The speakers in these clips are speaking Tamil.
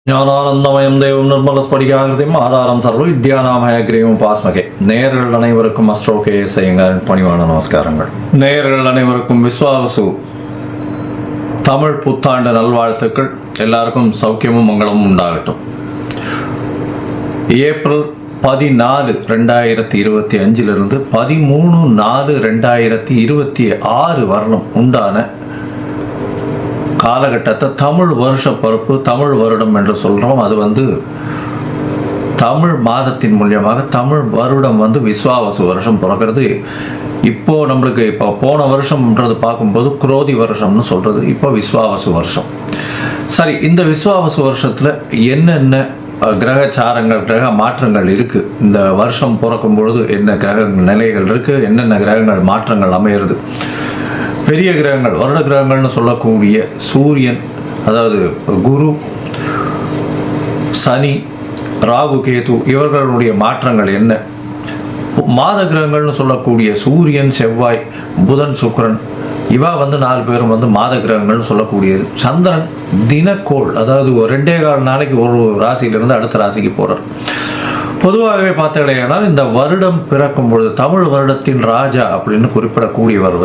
ஞானானந்தமயம் தெய்வம் நிர்மலஸ்படிகாகிருதியும் ஆதாரம் சர்வ வித்யாநாமயக்ரீவம் பாஸ்மகே. நேயர்கள் அனைவருக்கும் அஸ்ட்ரோகே செய்யுங்கள் பணிவான நமஸ்காரங்கள். நேயர்கள் அனைவருக்கும் விஸ்வாவசு தமிழ் புத்தாண்டு நல்வாழ்த்துக்கள். எல்லாருக்கும் சௌக்கியமும் மங்களமும் உண்டாகட்டும். ஏப்ரல் 14, 2025 13, 4, 2026 வருடம் உண்டான காலகட்டத்தை தமிழ் வருஷ பரப்பு, தமிழ் வருடம் என்று சொல்கிறோம். அது தமிழ் மாதத்தின் மூலியமாக தமிழ் வருடம் விஸ்வாவசு வருஷம் பிறக்கிறது. இப்போது நம்மளுக்கு போன வருஷம்ன்றது பார்க்கும்போது குரோதி வருஷம்னு சொல்கிறது, இப்போ விஸ்வாவசு வருஷம். சரி, இந்த விஸ்வாவசு வருஷத்தில் என்னென்ன கிரகச்சாரங்கள், கிரக மாற்றங்கள் இருக்குது, இந்த வருஷம் பிறக்கும் பொழுது என்ன கிரக நிலைகள் இருக்குது, என்னென்ன கிரகங்கள் மாற்றங்கள் அமையிறது, பெரிய கிரகங்கள் வருட கிரகங்கள்னு சொல்லக்கூடிய சூரியன், அதாவது குரு, சனி, ராகு, கேது இவர்களுடைய மாற்றங்கள் என்ன, மாத கிரகங்கள்னு சொல்லக்கூடிய சூரியன், செவ்வாய், புதன், சுக்கிரன் இவா 4 பேரும் மாத கிரகங்கள்னு சொல்லக்கூடியது. சந்திரன் தினக்கோள், அதாவது 2.25 நாளைக்கு ஒரு ராசியிலிருந்து அடுத்த ராசிக்கு போகிறார். பொதுவாகவே பார்த்தீங்கன்னா இந்த வருடம் பிறக்கும் பொழுது தமிழ் வருடத்தின் ராஜா அப்படின்னு குறிப்பிடக்கூடியவர்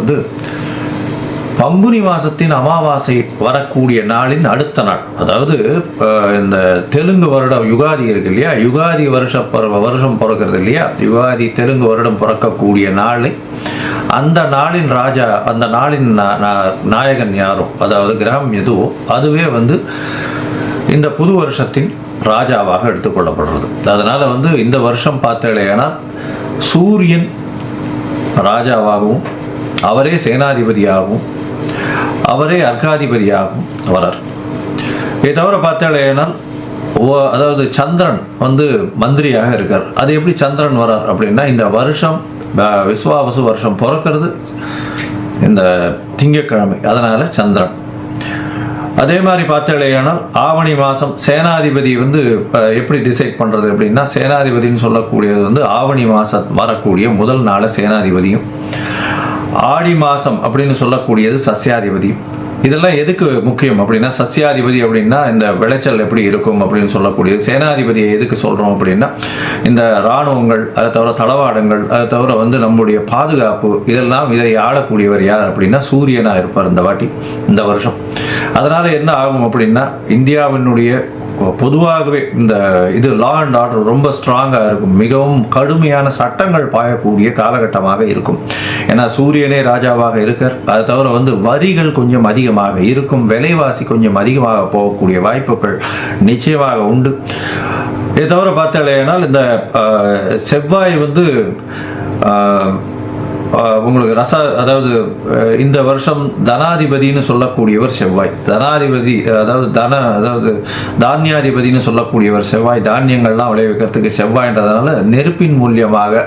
பங்குனி மாதத்தின் அமாவாசை வரக்கூடிய நாளின் அடுத்த நாள், அதாவது இந்த தெலுங்கு வருடம் யுகாதி இருக்கு இல்லையா, யுகாதி வருஷம் பிறக்கிறது இல்லையா, யுகாதி தெலுங்கு வருடம் பிறக்கக்கூடிய நாளை அந்த நாளின் ராஜா, அந்த நாளின் நாயகன் யாரோ, அதாவது கிரகம் எதுவோ அதுவே இந்த புது வருஷத்தின் ராஜாவாக எடுத்துக்கொள்ளப்படுறது. அதனால் இந்த வருஷம் பார்த்தேன்னா சூரியன் ராஜாவாகவும் அவரே சேனாதிபதியாகவும் அவரே அர்க்காதிபதியாகவும் வரார். இதை தவிர பார்த்தேன்னா அதாவது சந்திரன் மந்திரியாக இருக்கார். அது எப்படி சந்திரன் வரார் அப்படின்னா, இந்த வருஷம் விஸ்வாவசு வருஷம் பிறக்கிறது இந்த திங்கட்கிழமை, அதனால் சந்திரன். அதே மாதிரி பார்த்தேன்னா ஆவணி மாதம் சேனாதிபதி எப்படி டிசைட் பண்ணுறது அப்படின்னா, சேனாதிபதினு சொல்லக்கூடியது ஆவணி மாதம் வரக்கூடிய முதல் நாள் சேனாதிபதியும், ஆடி மாதம் அப்படின்னு சொல்லக்கூடியது சஸ்யாதிபதி. இதெல்லாம் எதுக்கு முக்கியம் அப்படின்னா, சஸ்யாதிபதி அப்படின்னா இந்த விளைச்சல் எப்படி இருக்கும் அப்படின்னு சொல்லக்கூடியது. சேனாதிபதியை எதுக்கு சொல்கிறோம் அப்படின்னா, இந்த இராணுவங்கள், அதை தவிர தளவாடங்கள், அதை தவிர நம்முடைய பாதுகாப்பு, இதை ஆளக்கூடியவர் யார் அப்படின்னா சூரியனாக இருப்பார் இந்த வருஷம். அதனால் என்ன ஆகும் அப்படின்னா, இந்தியாவினுடைய பொதுவாகவே இந்த லா அண்ட் ஆர்டர் ரொம்ப ஸ்ட்ராங்காக இருக்கும், மிகவும் கடுமையான சட்டங்கள் பாயக்கூடிய காலகட்டமாக இருக்கும். ஏன்னா சூரியனே ராஜாவாக இருக்கார். அதை தவிர வரிகள் கொஞ்சம் அதிகமாக இருக்கும், விலைவாசி கொஞ்சம் அதிகமாக போகக்கூடிய வாய்ப்புகள் நிச்சயமாக உண்டு. இதை தவிர பார்த்தாலேனா இந்த செவ்வாய் உங்களுக்கு அதாவது இந்த வருஷம் தனாதிபதினு சொல்லக்கூடியவர் செவ்வாய். தனாதிபதி அதாவது தானியாதிபதினு சொல்லக்கூடியவர் செவ்வாய். தானியங்கள்லாம் விளைவிக்கிறதுக்கு செவ்வாய்ன்றதுனால நெருப்பின் மூலியமாக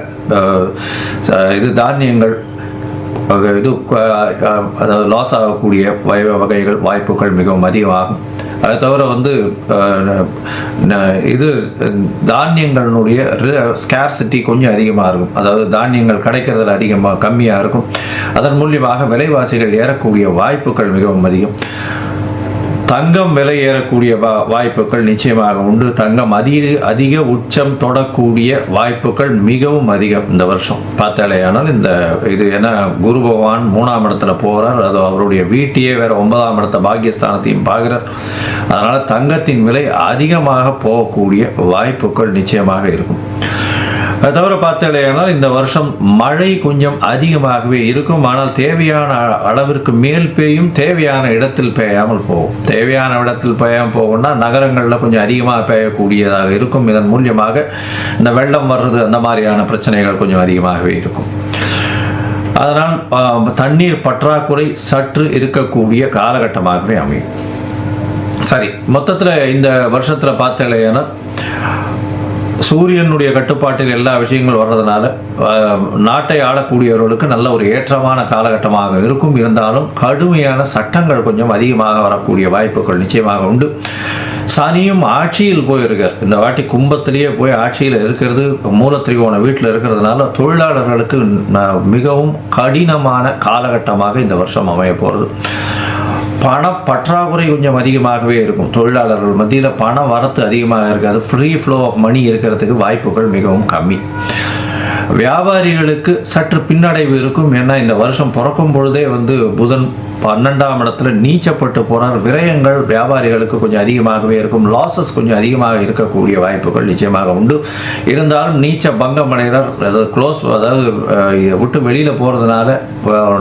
தானியங்கள் அதாவது லாஸ் ஆகக்கூடிய வகைகள் வாய்ப்புகள் மிகவும் அதிகமாகும். அதை தவிர தானியங்களுடைய ஸ்கேர்சிட்டி கொஞ்சம் அதிகமாக இருக்கும், அதாவது தானியங்கள் கிடைக்கிறதுல கம்மியாக இருக்கும். அதன் மூலியமாக விலைவாசிகள் ஏறக்கூடிய வாய்ப்புகள் மிகவும் அதிகம். தங்கம் விலை ஏறக்கூடிய வாய்ப்புகள் நிச்சயமாக உண்டு. தங்கம் அதிக உச்சம் தொடக்கூடிய வாய்ப்புகள் மிகவும் அதிகம் இந்த வருஷம் பார்த்தாலேயானால். இது ஏன்னா குரு பகவான் 3ஆம் இடத்துல போகிறார், அது அவருடைய வீட்டையே வேற 9ஆம் இடத்த பாக்கியஸ்தானத்தையும் பார்க்கிறார். அதனால் தங்கத்தின் விலை அதிகமாக போகக்கூடிய வாய்ப்புகள் நிச்சயமாக இருக்கும். அதை தவிர பார்த்தேன்னா இந்த வருஷம் மழை கொஞ்சம் அதிகமாகவே இருக்கும். ஆனால் தேவையான அளவிற்கு மேல் பெய்யும், தேவையான இடத்தில் பெய்யாமல் போகும். தேவையான இடத்தில் பெய்யாமல் போகும்னா நகரங்களில் கொஞ்சம் அதிகமாக பெய்யக்கூடியதாக இருக்கும். இதன் மூலியமாக இந்த வெள்ளம் வர்றது, அந்த மாதிரியான பிரச்சனைகள் கொஞ்சம் அதிகமாகவே இருக்கும். அதனால் தண்ணீர் பற்றாக்குறை சற்று இருக்கக்கூடிய காலகட்டமாகவே அமையும். சரி, மொத்தத்தில் இந்த வருஷத்தில் பார்த்தேன்னா சூரியனுடைய கட்டுப்பாட்டில் எல்லா விஷயங்களும் வர்றதுனால நாட்டை ஆளக்கூடியவர்களுக்கு நல்ல ஒரு ஏற்றமான காலகட்டமாக இருக்கும். இருந்தாலும் கடுமையான சட்டங்கள் கொஞ்சம் அதிகமாக வரக்கூடிய வாய்ப்புகள் நிச்சயமாக உண்டு. சனியும் ஆட்சியில் போயிருக்கார். இந்த வாட்டி கும்பத்திலேயே போய் ஆட்சியில் இருக்கிறது, மூலத்திரிகோண வீட்டில் இருக்கிறதுனால தொழிலாளர்களுக்கு மிகவும் கடினமான காலகட்டமாக இந்த வருஷம் அமைய போகிறது. பண பற்றாக்குறை கொஞ்சம் அதிகமாகவே இருக்கும். தொழிலாளர்கள் மத்தியில் பண வரத்து அதிகமாக இருக்காது. ஃப்ரீ ஃப்ளோ ஆஃப் மணி இருக்கிறதுக்கு வாய்ப்புகள் மிகவும் கம்மி. வியாபாரிகளுக்கு சற்று பின்னடைவு இருக்கும். ஏன்னா இந்த வருஷம் பிறக்கும் பொழுதே புதன் 12ஆம் இடத்துல நீச்சப்பட்டு போனார். விரயங்கள் வியாபாரிகளுக்கு கொஞ்சம் அதிகமாகவே இருக்கும். லாசஸ் கொஞ்சம் அதிகமாக இருக்கக்கூடிய வாய்ப்புகள் நிச்சயமாக உண்டு. இருந்தாலும் நீச்ச பங்கம் அடைகிறார், அதாவது விட்டு வெளியில் போகிறதுனால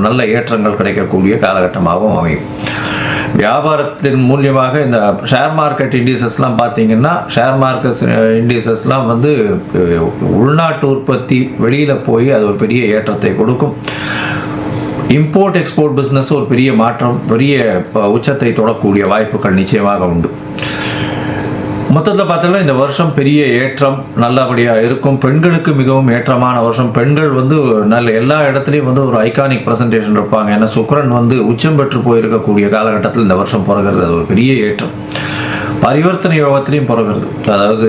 நல்ல ஏற்றங்கள் கிடைக்கக்கூடிய காலகட்டமாகவும் அமையும். வியாபாரத்தின் மூலியமாக இந்த ஷேர் மார்க்கெட் இண்டிசஸ்லாம் பார்த்தீங்கன்னா, ஷேர் மார்க்கெட் இண்டிசஸ்லாம் உள்நாட்டு உற்பத்தி வெளியில் போய் அது ஒரு பெரிய ஏற்றத்தை கொடுக்கும். இம்போர்ட் எக்ஸ்போர்ட் பிஸ்னஸ் ஒரு பெரிய மாற்றம், பெரிய உச்சத்தை தொடக்கூடிய வாய்ப்புகள் நிச்சயமாக உண்டு. மொத்தத்தில் பார்த்தோம்னா இந்த வருஷம் பெரிய ஏற்றம் நல்லபடியாக இருக்கும். பெண்களுக்கு மிகவும் ஏற்றமான வருஷம். பெண்கள் நல்ல எல்லா இடத்துலையும் ஒரு ஐகானிக் ப்ரெசன்டேஷன் இருப்பாங்க. ஏன்னா சுக்கிரன் உச்சம் பெற்று போயிருக்கக்கூடிய காலகட்டத்தில் இந்த வருஷம் பிறகுறது அது ஒரு பெரிய ஏற்றம். பரிவர்த்தனை யோகத்திலையும் பிறகுறது, அதாவது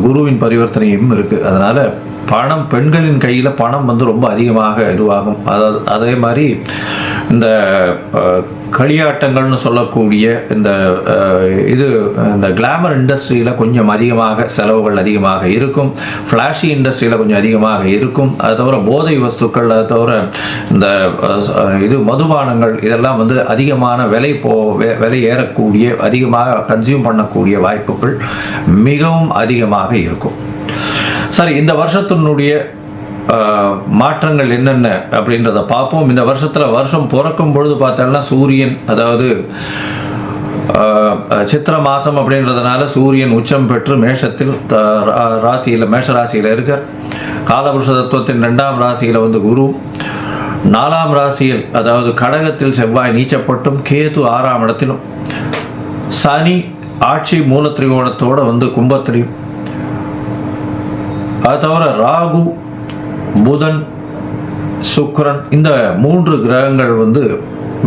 குருவின் பரிவர்த்தனையும் இருக்குது. அதனால் பணம், பெண்களின் கையில் பணம் ரொம்ப அதிகமாக இதுவாகும். அதாவது அதே மாதிரி இந்த களியாட்டங்கள்னு சொல்லக்கூடிய இந்த கிளாமர் இண்டஸ்ட்ரியில் கொஞ்சம் அதிகமாக செலவுகள் அதிகமாக இருக்கும். ஃப்ளாஷி இண்டஸ்ட்ரியில் கொஞ்சம் அதிகமாக இருக்கும். அது தவிர போதை வஸ்துக்கள், அது தவிர இந்த மதுபானங்கள் இதெல்லாம் அதிகமான விலை ஏறக்கூடிய, அதிகமாக கன்சியூம் பண்ணக்கூடிய வாய்ப்புகள் மிகவும் அதிகமாக இருக்கும். சரி, இந்த வருஷத்தினுடைய மாற்றங்கள் என்னென்ன அப்படின்றத பார்ப்போம். இந்த வருஷம் பிறக்கும் பொழுது பார்த்தோம்னா சூரியன், அதாவது சித்திர மாதம் அப்படின்றதுனால சூரியன் உச்சம் பெற்று மேஷத்தில் மேஷ ராசியில் இருக்க. காலபுருஷ தத்துவத்தின் 2ஆம் ராசியில் குரு, 4ஆம் ராசியில் அதாவது கடகத்தில் செவ்வாய் நீச்சப்பட்டும், கேது 6ஆம் இடத்திலும், சனி ஆட்சி மூலத்திரிகோணத்தோடு கும்பத்திலையும், அது தவிர ராகு, புதன், சுக்கிரன் இந்த 3 கிரகங்கள்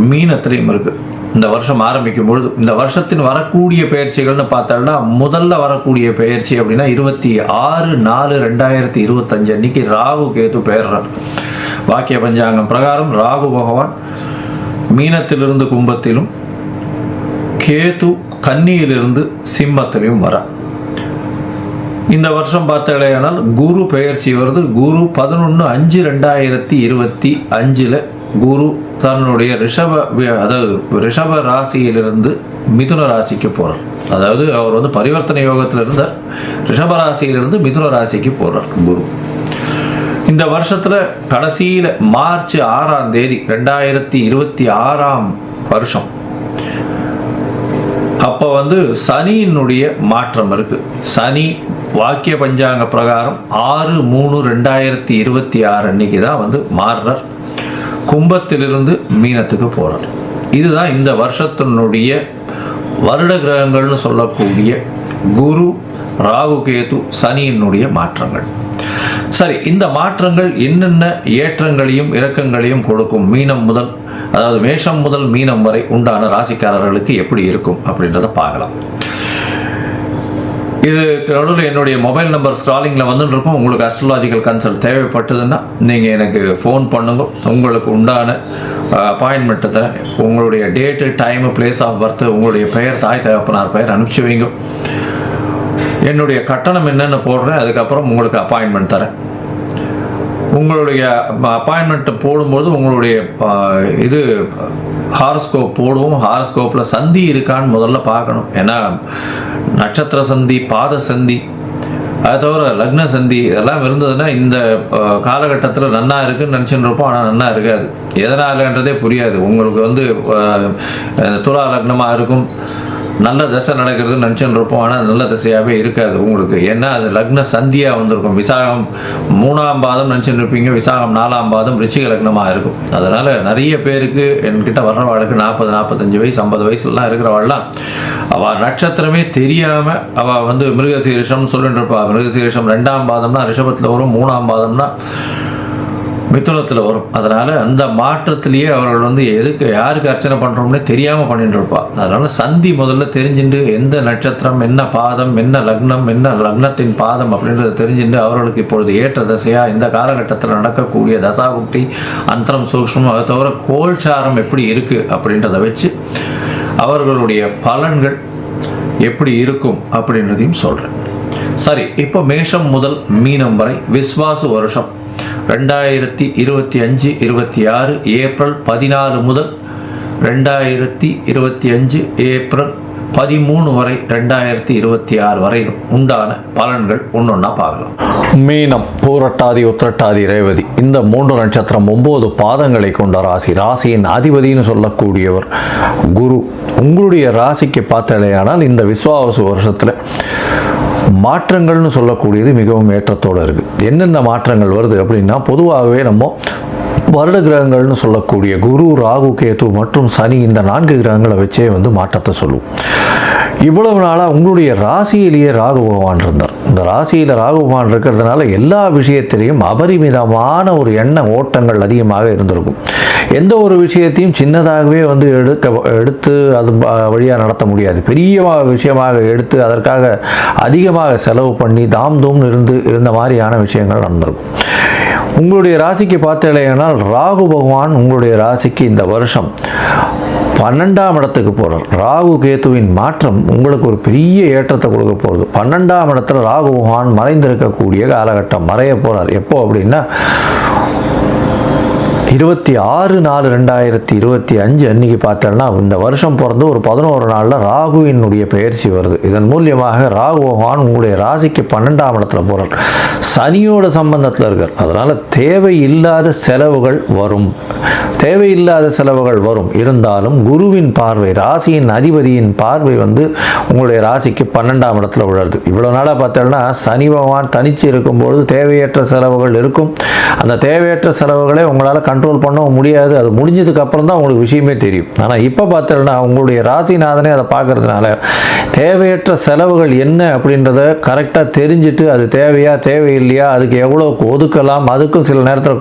மீனத்திலையும் இருக்கு. இந்த வருஷம் ஆரம்பிக்கும் பொழுது இந்த வருஷத்தின் வரக்கூடிய பயிற்சிகள்னு பார்த்தோம்னா, முதல்ல வரக்கூடிய பயிற்சி அப்படின்னா 26/4/2025 அன்னைக்கு ராகு கேது பெயர்றார். வாக்கிய பஞ்சாங்கம் பிரகாரம் ராகு பகவான் மீனத்திலிருந்து கும்பத்திலும், கேது கன்னியிலிருந்து சிம்மத்திலையும் வர. இந்த வருஷம் பார்த்தாலேயானால் குரு பெயர்ச்சி வருது. குரு 11/5/2025 குரு தன்னுடைய ரிஷப ராசியிலிருந்து மிதுன ராசிக்கு போகிறார். அதாவது அவர் பரிவர்த்தனை யோகத்தில் இருந்தார். ரிஷப ராசியிலிருந்து மிதுன ராசிக்கு போகிறார் குரு. இந்த வருஷத்தில் கடைசியில் மார்ச் 6ஆம் தேதி 2026ஆம் வருஷம் அப்போ சனியினுடைய மாற்றம் இருக்கு. சனி வாக்கிய பஞ்சாங்க பிரகாரம் 6/3/2026 அன்னைக்கு தான் மாறுறார். கும்பத்திலிருந்து மீனத்துக்கு போறார். இதுதான் இந்த வருஷத்தினுடைய வருட கிரகங்கள்னு சொல்லக்கூடிய குரு, ராகு, கேது, சனியினுடைய மாற்றங்கள். சரி, இந்த மாற்றங்கள் என்னென்ன ஏற்றங்களையும் இறக்கங்களையும் கொடுக்கும்? அதாவது மேஷம் முதல் மீனம் வரை உண்டான ராசிக்காரர்களுக்கு எப்படி இருக்கும் அப்படின்றத பார்க்கலாம். இது நடுவில் என்னுடைய மொபைல் நம்பர் ஸ்க்ராலிங்கில் வந்துட்டு உங்களுக்கு அஸ்ட்ராலாஜிக்கல் கன்சல்ட் தேவைப்பட்டதுன்னா நீங்கள் எனக்கு ஃபோன் பண்ணுங்க. உங்களுக்கு உண்டான அப்பாயின்மெண்ட்டை தரேன். உங்களுடைய date, time, place of birth, உங்களுடைய பெயர், தாய் தகப்பனார் பெயர் அனுப்பிச்சி வைங்க. என்னுடைய கட்டணம் என்னென்னு போடுறேன். அதுக்கப்புறம் உங்களுக்கு அப்பாயின்மெண்ட் தரேன். உங்களுடைய அப்பாயின்மெண்ட்டை போடும்போது உங்களுடைய ஹாரஸ்கோப் போடுவோம். ஹாரஸ்கோப்பில் சந்தி இருக்கான்னு முதல்ல பார்க்கணும். ஏன்னா நட்சத்திர சந்தி, பாத சந்தி, அது தவிர லக்ன சந்தி இதெல்லாம் இருந்ததுன்னா இந்த காலகட்டத்தில் நன்னா இருக்குன்னு நினச்சின்னு இருப்போம். ஆனால் நன்னா இருக்காது. எதனாலன்றதே புரியாது. உங்களுக்கு துலா லக்னமாக இருக்கும், நல்ல தசை நடக்கிறதுன்னு நினச்சின்னு இருப்போம். ஆனால் நல்ல தசையாகவே இருக்காது உங்களுக்கு. ஏன்னா அது லக்ன சந்தியாக வந்திருக்கும். விசாகம் 3ஆம் பாதம் நினச்சின்னு இருப்பீங்க, விசாகம் 4ஆம் பாதம் ரிச்சிக லக்னமாக இருக்கும். அதனால் நிறைய பேருக்கு என்கிட்ட வர்றவாளுக்கு 40, 45 வயசு, 50 வயசுலாம் இருக்கிறவாள்லாம் அவள் நட்சத்திரமே தெரியாமல் அவள் மிருகசீரிஷம்னு சொல்லிட்டு இருப்பாள். மிருகசீரிஷம் 2ஆம் பாதம்னா ரிஷபத்தில் வரும், 3ஆம் பாதம்னா மிதுனத்தில் வரும். அதனால் அந்த மாற்றத்திலேயே அவர்கள் எதுக்கு யாருக்கு அர்ச்சனை பண்ணுறோம்னே தெரியாமல் பண்ணிட்டு இருப்பாள். அதனால் சந்தி முதல்ல தெரிஞ்சுட்டு எந்த நட்சத்திரம், என்ன பாதம், என்ன லக்னம், என்ன லக்னத்தின் பாதம் அப்படின்றத தெரிஞ்சுட்டு அவர்களுக்கு இப்பொழுது ஏற்ற தசையாக இந்த காலகட்டத்தில் நடக்கக்கூடிய தசாபுக்தி, அந்தரம், சூக்ஷ்மம், அதை தவிர கோல்சாரம் எப்படி இருக்குது அப்படின்றத வச்சு அவர்களுடைய பலன்கள் எப்படி இருக்கும் அப்படின்றதையும் சொல்கிறேன். சரி, இப்போ மேஷம் முதல் மீனம் வரை விஸ்வாசு வருஷம் 2025-26 ஏப்ரல் 14 முதல் 2025 ஏப்ரல் 13 வரை 2026 வரை உண்டான பலன்கள் ஒன்றொன்னா பார்க்கலாம். மீனம், பூரட்டாதி, உத்திரட்டாதி, ரேவதி இந்த 3 நட்சத்திரம் 9 பாதங்களை கொண்ட ராசி. ராசியின் அதிபதினு சொல்லக்கூடியவர் குரு. உங்களுடைய ராசிக்கு பார்த்தாலேயானால் இந்த விஸ்வாவசு வருஷத்தில் மாற்றங்கள்னு சொல்லக்கூடியது மிகவும் ஏற்றத்தோடு இருக்குது. என்னென்ன மாற்றங்கள் வருது அப்படின்னா, பொதுவாகவே நம்ம வருட கிரகங்கள்னு சொல்லக்கூடிய குரு, ராகு, கேது மற்றும் சனி இந்த 4 கிரகங்களை வச்சே மாற்றத்தை சொல்லுவோம். இவ்வளவு நாளாக உங்களுடைய ராசியிலேயே ராகு பகவான் இருந்தார். இந்த ராசியில் ராகு பகவான் இருக்கிறதுனால எல்லா விஷயத்திலையும் அபரிமிதமான ஒரு எண்ண ஓட்டங்கள் அதிகமாக இருந்திருக்கும். எந்த ஒரு விஷயத்தையும் சின்னதாகவே எடுத்து அது வழியாக நடத்த முடியாது. பெரிய விஷயமாக எடுத்து அதற்காக அதிகமாக செலவு பண்ணி தாம்தூம்னு இருந்த மாதிரியான விஷயங்கள் நடந்திருக்கும். உங்களுடைய ராசிக்கு பார்த்தீங்கன்னா ராகு பகவான் உங்களுடைய ராசிக்கு இந்த வருஷம் 12ஆம் இடத்துக்கு போகிறார். ராகு கேத்துவின் மாற்றம் உங்களுக்கு ஒரு பெரிய ஏற்றத்தை கொடுக்க போகுது. 12ஆம் இடத்துல ராகு பகவான் மறைந்திருக்கக்கூடிய காலகட்டம் மறைய போகிறார். எப்போ அப்படின்னா 26/4/2025 அன்னைக்கு பார்த்தோம்னா இந்த வருஷம் பிறந்து ஒரு 11 நாளில் ராகுவினுடைய பெயர்ச்சி வருது. இதன் மூலியமாக ராகு பகவான் உங்களுடைய ராசிக்கு 12ஆம் இடத்துல போகிறார். சனியோட சம்பந்தத்தில் இருக்கார். அதனால் தேவையில்லாத செலவுகள் வரும். இருந்தாலும் குருவின் பார்வை, ராசியின் அதிபதியின் பார்வை உங்களுடைய ராசிக்கு 12ஆம் இடத்துல விழுது. இவ்வளோ நாளாக பார்த்தோம்னா சனி பகவான் தனிச்சு இருக்கும்பொழுது தேவையற்ற செலவுகள் இருக்கும். அந்த தேவையற்ற செலவுகளை உங்களால் கண்ட்ரோல் பண்ண முடியாது. அது முடிஞ்சதுக்கு அப்புறம் தான் உங்களுக்கு விஷயமே தெரியும். ஆனால் இப்போ பார்த்தோம்னா உங்களுடைய ராசிநாதனே அதை பார்க்கறதுனால தேவையற்ற செலவுகள் என்ன அப்படின்றத கரெக்டாக தெரிஞ்சுட்டு அது தேவையில்லையா, அதுக்கு எவ்வளோ ஒதுக்கலாம், அதுக்கும் சில நேரத்தில்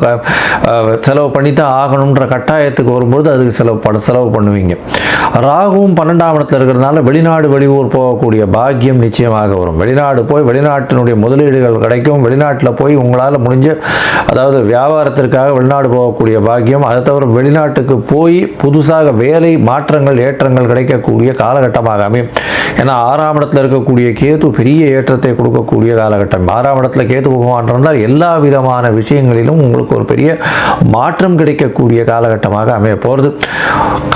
செலவு பண்ணி தான் ஆகணுன்ற கட்டாயத்துக்கு வரும்போது அதுக்கு செலவு பண்ணுவீங்க. ராகுவும் 12ஆம் இடத்துல இருக்கிறதுனால வெளிநாடு வெளியூர் போகக்கூடிய பாக்கியம் நிச்சயமாக வரும். வெளிநாடு போய் வெளிநாட்டினுடைய முதலீடுகள் கிடைக்கும். வெளிநாட்டில் போய் உங்களால் முடிஞ்ச அதாவது வியாபாரத்திற்காக வெளிநாடு போகக்கூடிய பாக்கியம். அதை தவிர வெளிநாட்டுக்கு போய் புதுசாக வேலை மாற்றங்கள் ஏற்றங்கள் கிடைக்கக்கூடிய காலகட்டமாக அமையும். ஏன்னா 6ஆம் இடத்துல இருக்கக்கூடிய கேது பெரிய ஏற்றத்தை கொடுக்கக்கூடிய காலகட்டம். 6ஆம் இடத்துல கேது பகவான் இருந்தால் எல்லா விதமான விஷயங்களிலும் உங்களுக்கு ஒரு பெரிய மாற்றம் கிடைக்கக்கூடிய காலகட்டமாக அமைய போகிறது.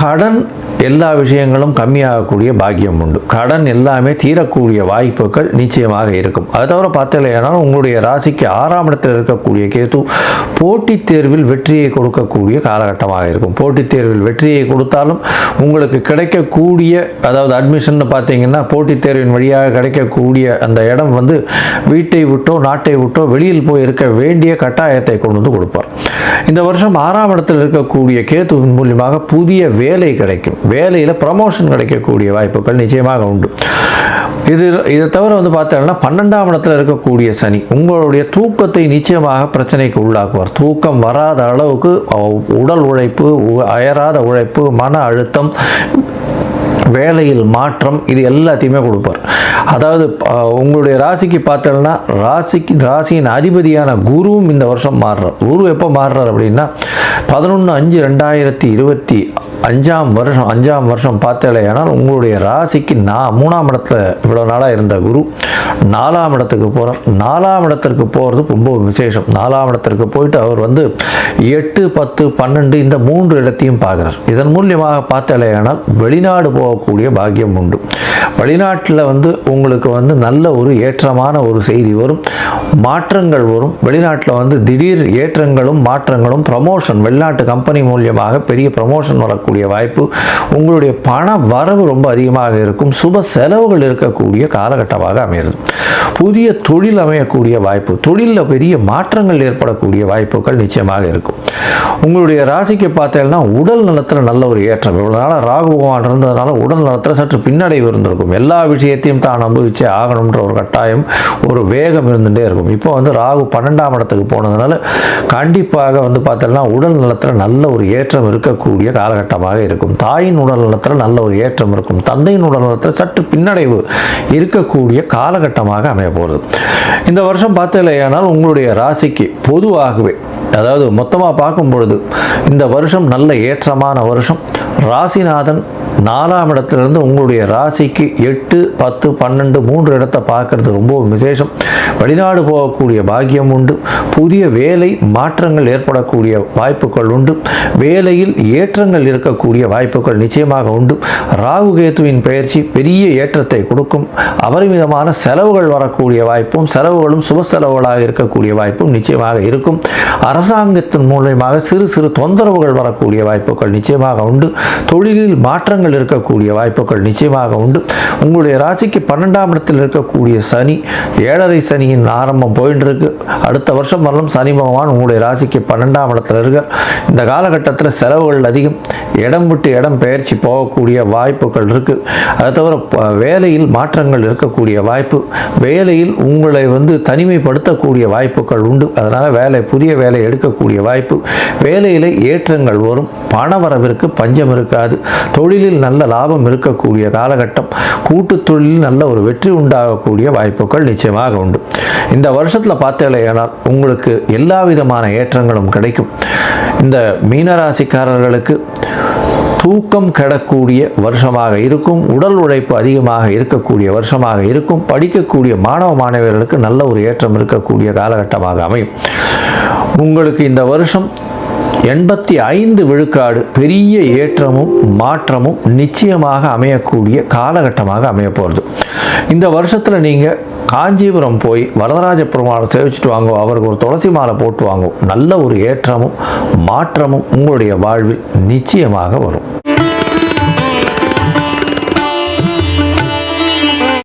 கடன் எல்லா விஷயங்களும் கம்மியாகக்கூடிய பாக்கியம் உண்டு. கடன் எல்லாமே தீரக்கூடிய வாய்ப்புகள் நிச்சயமாக இருக்கும். அதை தவிர பார்த்தீங்கன்னா உங்களுடைய ராசிக்கு 6ஆம் இடத்தில் இருக்கக்கூடிய கேது போட்டித் தேர்வில் வெற்றியை கொடுக்கக்கூடிய காலகட்டமாக இருக்கும். போட்டித் தேர்வில் வெற்றியை கொடுத்தாலும் உங்களுக்கு கிடைக்கக்கூடிய அதாவது அட்மிஷன் பார்த்தீங்கன்னா போட்டித் தேர்வின் வழியாக கிடைக்கக்கூடிய அந்த இடம் வீட்டை விட்டோ நாட்டை விட்டோ வெளியில் போய் இருக்க வேண்டிய கட்டாயத்தை கொண்டு கொடுப்பார். இந்த வருஷம் 6ஆம் இடத்தில் இருக்கக்கூடிய கேதுவின் மூலியமாக புதிய வேலை கிடைக்கும். வேலையில் ப்ரமோஷன் கிடைக்கக்கூடிய வாய்ப்புகள் நிச்சயமாக உண்டு. இதை தவிர பார்த்தீங்கன்னா 12ஆம் இடத்துல இருக்கக்கூடிய சனி உங்களுடைய தூக்கத்தை நிச்சயமாக பிரச்சனைக்கு உள்ளாக்குவார். தூக்கம் வராத அளவுக்கு உடல் உழைப்பு, அயராத உழைப்பு, மன அழுத்தம், வேலையில் மாற்றம் இது எல்லாத்தையுமே கொடுப்பார். அதாவது உங்களுடைய ராசிக்கு பார்த்தோம்னா ராசியின் அதிபதியான குருவும் இந்த வருஷம் மாறுறார். குரு எப்போ மாறுறார் அப்படின்னா 11/5/2025 வருஷம் பார்த்தேனால் உங்களுடைய ராசிக்கு 3ஆம் இடத்துல இவ்வளோ நாளாக இருந்த குரு 4ஆம் இடத்துக்கு போகிறார். 4ஆம் இடத்திற்கு போகிறது ரொம்ப விசேஷம். 4ஆம் இடத்திற்கு போயிட்டு அவர் 8, 10, 12 இந்த 3 இடத்தையும் பார்க்குறார். இதன் மூலியமாக பார்த்தேனால் வெளிநாடு போகக்கூடிய பாக்கியம் உண்டு. வெளிநாட்டில் உங்களுக்கு நல்ல ஒரு ஏற்றமான ஒரு செய்தி வரும், மாற்றங்கள் வரும். வெளிநாட்டில் திடீர் ஏற்றங்களும் மாற்றங்களும், ப்ரமோஷன், வெளிநாட்டு கம்பெனி மூலியமாக பெரிய ப்ரமோஷன் வரக்கூடிய வாய்ப்பு, உங்களுடைய பண வரவு ரொம்ப அதிகமாக இருக்கும். சுப செலவுகள் இருக்கக்கூடிய காலகட்டமாக அமைகிறது. புதிய தொழில் அமையக்கூடிய வாய்ப்பு, தொழிலில் பெரிய மாற்றங்கள் ஏற்படக்கூடிய வாய்ப்புகள் நிச்சயமாக இருக்கும். உங்களுடைய ராசிக்கு பார்த்தீங்கன்னா உடல் நலத்தில் நல்ல ஒரு ஏற்றம். இவ்வளோ நாளாக ராகு பகவான் இருந்ததுனால உடல் நலத்தில் சற்று பின்னடைவு இருந்திருக்கும். எல்லா விஷயத்தையும் தான் அனுபவிச்சே ஆகணுன்ற ஒரு கட்டாயம், ஒரு வேகம் இருந்துகிட்டே இருக்கும். இப்போ ராகு 12ஆம் இடத்துக்கு போனதுனால கண்டிப்பாக பார்த்தீங்கன்னா உடல் நலத்தில் நல்ல ஒரு ஏற்றம் இருக்கக்கூடிய காலகட்டமாக இருக்கும். தாயின் உடல் நலத்தில் நல்ல ஒரு ஏற்றம் இருக்கும். தந்தையின் உடல் நலத்தில் சற்று பின்னடைவு இருக்கக்கூடிய காலகட்டமாக அமைய போகிறது. இந்த வருஷம் பார்த்தீங்கன்னா உங்களுடைய ராசிக்கு பொதுவாகவே அதாவது மொத்தமாக பார்க்கும் பொழுது இந்த வருஷம் நல்ல ஏற்றமான வருஷம். ராசிநாதன் 4ஆம் இடத்திலிருந்து உங்களுடைய ராசிக்கு 8, 10, 12, 3 இடத்தை பார்க்கறது ரொம்ப விசேஷம். வெளிநாடு போகக்கூடிய பாக்கியம் உண்டு. புதிய வேலை மாற்றங்கள் ஏற்படக்கூடிய வாய்ப்புகள் உண்டு. வேலையில் ஏற்றங்கள் இருக்கக்கூடிய வாய்ப்புகள் நிச்சயமாக உண்டு. ராகு கேத்துவின் பயிற்சி பெரிய ஏற்றத்தை கொடுக்கும். அபரிமிதமான செலவுகள் வரக்கூடிய வாய்ப்பும், செலவுகளும் சுப செலவுகளாக இருக்கக்கூடிய வாய்ப்பும் நிச்சயமாக இருக்கும். அரசாங்கத்தின் மூலமாக சிறு சிறு தொந்தரவுகள் வரக்கூடிய வாய்ப்புகள் நிச்சயமாக உண்டு. தொழிலில் மாற்றங்கள் இருக்கக்கூடிய வாய்ப்புகள் நிச்சயமாக உண்டு. உங்களுடைய ராசிக்கு 12ஆம் இடத்தில் இருக்கக்கூடிய சனி, 7.5 சனியின் ஆரம்பம் போயிட்டு இருக்கு. அடுத்த வருஷம் வரலும் சனி பகவான் உங்களுடைய ராசிக்கு 12ஆம் இடத்துல இருக்க. இந்த காலகட்டத்தில் செலவுகள் அதிகம். இடம் விட்டு இடம் பெயர்ச்சி போகக்கூடிய வாய்ப்புகள் இருக்கு. அதை தவிர வேலையில் மாற்றங்கள் இருக்கக்கூடிய வாய்ப்பு, வேலையில் உங்களை தனிமைப்படுத்தக்கூடிய வாய்ப்புகள் உண்டு. அதனால புதிய வேலை எடுக்கக்கூடிய வாய்ப்பு, வேலையில் ஏற்றங்கள் வரும். பணவரவிற்கு பஞ்சம் இருக்காது. தொழிலில் நல்ல லாபம் இருக்கக்கூடிய காலகட்டம். கூட்டு தொழிலில் நல்ல ஒரு வெற்றி உண்டாகக்கூடிய வாய்ப்புகள் நிச்சயமாக உண்டு. இந்த வருஷத்தில் பார்த்தீங்கன்னா உங்களுக்கு எல்லா விதமான ஏற்றங்களும் கிடைக்கும். இந்த மீனராசிக்காரர்களுக்கு தூக்கம் கெடக்கூடிய வருஷமாக இருக்கும். உடல் உழைப்பு அதிகமாக இருக்கக்கூடிய வருஷமாக இருக்கும். படிக்கக்கூடிய மாணவ மாணவியர்களுக்கு நல்ல ஒரு ஏற்றம் இருக்கக்கூடிய காலகட்டமாக அமையும். உங்களுக்கு இந்த வருஷம் 85 விழுக்காடு பெரிய ஏற்றமும் மாற்றமும் நிச்சயமாக அமையக்கூடிய காலகட்டமாக அமைய போகிறது. இந்த வருஷத்தில் நீங்கள் காஞ்சிபுரம் போய் வரதராஜ பெருமாளை சேவிச்சுட்டு வாங்க, அவருக்கு ஒரு துளசி மாலை போட்டு வாங்க. நல்ல ஒரு ஏற்றமும் மாற்றமும் உங்களுடைய வாழ்வில் நிச்சயமாக வரும்.